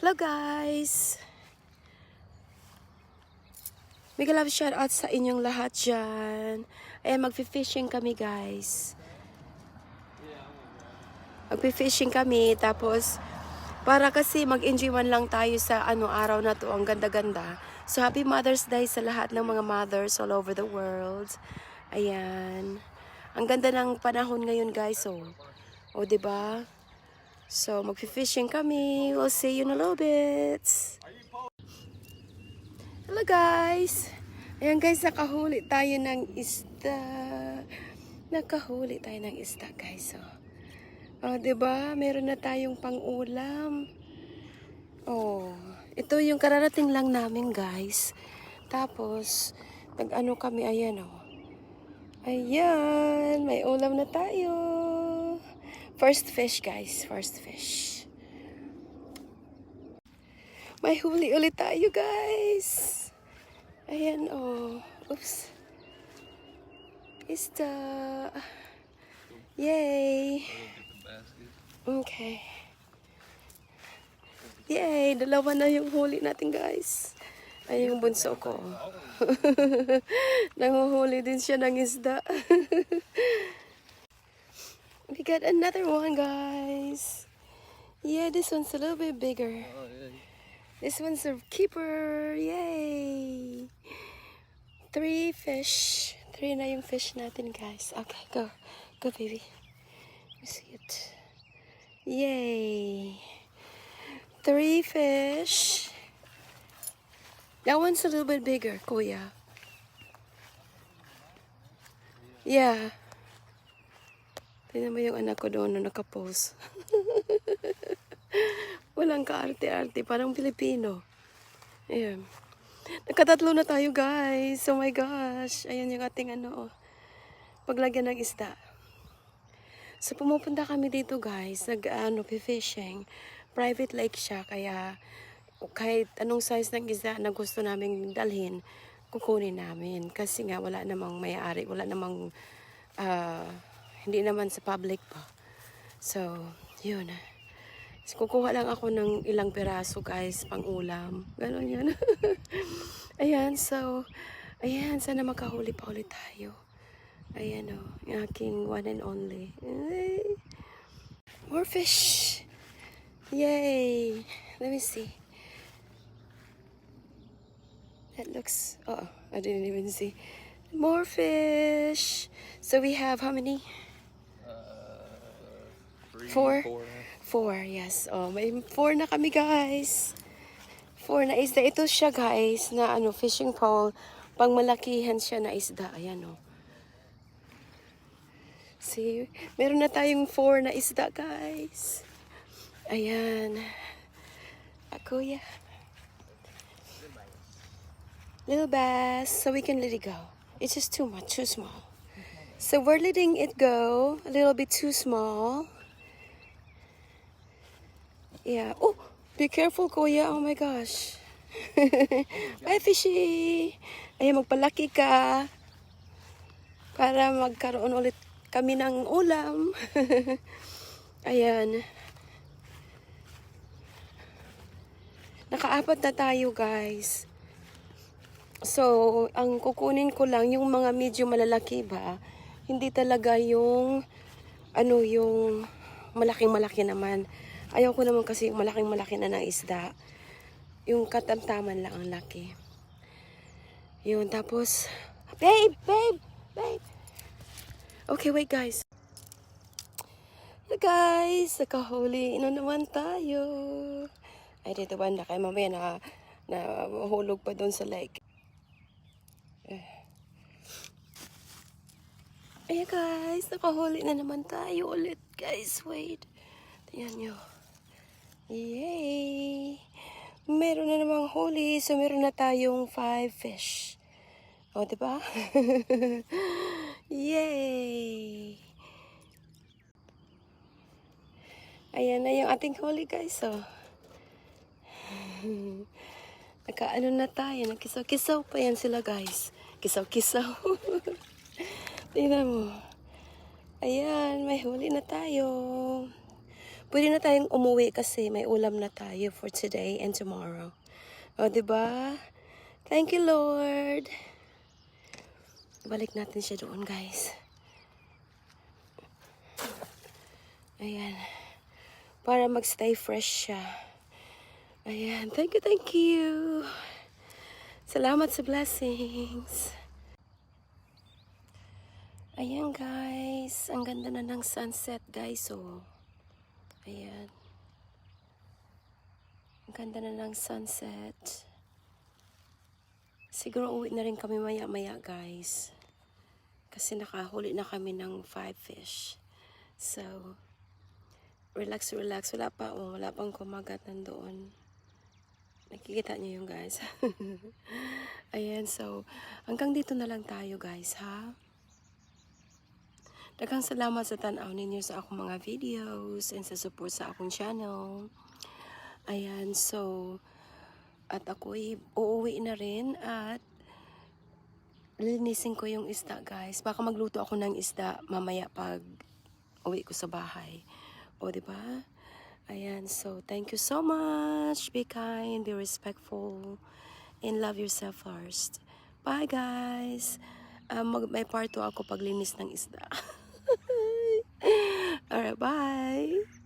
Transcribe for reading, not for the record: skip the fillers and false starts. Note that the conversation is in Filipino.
Hello guys! Mega love shout out sa inyong lahat dyan. Ayan, magfi-fishing kami guys. Magfi-fishing kami, tapos para kasi mag-enjoy man lang tayo sa araw na to, ang ganda-ganda. So happy Mother's Day sa lahat ng mga mothers all over the world. Ayan. Ang ganda ng panahon ngayon guys, oh. O, diba? So, magfi-fishing kami. We'll see you in a little bit. Hello guys! Ayan guys, nakahuli tayo ng isda. Nakahuli tayo ng isda guys. Oh, diba? Meron na tayong pang-ulam. Oh, ito yung kararating lang namin guys. Tapos, nag-ano kami, ayan oh. Ayan, may ulam na tayo. First fish guys, first fish. May huli ulit tayo guys. Ayan oh. Oops. Isda. Yay. Okay. Yay, dalawa na yung huli natin guys. Ay, yung bunso ko. Nanguhuli din siya ng isda. We got another one guys. Yeah, this one's a little bit bigger. This one's a keeper. Yay! 3 fish. 3 na yung fish natin, guys. Okay, go. Go, baby. Let me see it. Yay! 3 fish. That one's a little bit bigger, kuya. Yeah. Tingnan mo yung anak ko doon na nakapose. Walang kaarte-arte, parang Pilipino. Ayan. Nakatatlo na tayo guys. Oh my gosh. Ayan yung ating paglagyan ng isda. So pumupunta kami dito guys. Fishing. Private lake siya. Kaya kahit anong size ng isda na gusto naming dalhin, kukunin namin. Kasi nga wala namang may-ari. Wala namang hindi naman sa public pa. So, yun. Kukuha lang ako ng ilang piraso guys, pang ulam. Ganon yun. Ayan, so, ayan, sana makahuli pa ulit tayo. Ayan o, yung aking one and only. Ay, more fish! Yay! Let me see. That looks, I didn't even see. More fish! So we have how many? 4? 4, yes. Oh, may 4 na kami, guys. 4 na isda. Ito siya, guys, na fishing pole. Pang malakihan siya na isda. Ayan, oh. See, meron na tayong 4 na isda, guys. Ayan. Kuya. Little bass. So we can let it go. It's just too much, too small. So we're letting it go. A little bit too small. Yeah. Oh, be careful, kuya. Oh my gosh. Bye, fishy. Ayan, magpalaki ka. Para magkaroon ulit kami ng ulam. Ayan. Naka-4 na tayo, guys. So, ang kukunin ko lang, yung mga medyo malalaki ba, hindi talaga yung, yung malaking-malaki naman. Ayaw ko naman kasi yung malaking-malaki na ng isda. Yung katamtaman lang ang laki. Yun, tapos, babe! Okay, wait guys. Hello guys, nakahuli na naman tayo. Ay, dito banda kayo mamaya na mahulog pa doon sa lake. Ayan guys, nakahuli na naman tayo ulit guys. Wait, tingnan nyo. Yay! Meron na namang huli. So, meron na tayong 5 fish. O, diba? Yay! Ayan na yung ating huli, guys. Oh. Nakaano na tayo. Nagkisaw-kisaw pa yan sila, guys. Kisaw-kisaw. Tingnan mo. Ayan, may huli na tayo. pwede na tayong umuwi kasi may ulam na tayo for today and tomorrow. O, diba? Thank you, Lord. Balik natin siya doon, guys. Ayan. Para magstay fresh siya. Ayan. Thank you, thank you. Salamat sa blessings. Ayan, guys. Ang ganda na ng sunset, guys. Oh. Ayan. Ang ganda na ng sunset. Siguro uwi na rin kami maya-maya, guys. Kasi nakahuli na kami ng 5 fish. So, relax, relax. Wala pa, oh. Wala pang kumagat nandoon. Nakikita niyo yung guys. Ayan, so, hanggang dito na lang tayo, guys, ha? Daghang salamat sa tanaw ninyo sa akong mga videos and sa support sa akong channel. Ayan, so, at ako'y uuwi na rin at linisin ko yung isda, guys. Baka magluto ako ng isda mamaya pag uwi ko sa bahay. O, diba? Ayan, so, thank you so much. Be kind, be respectful, and love yourself first. Bye, guys. May part 2 ako paglinis ng isda. Alright, bye.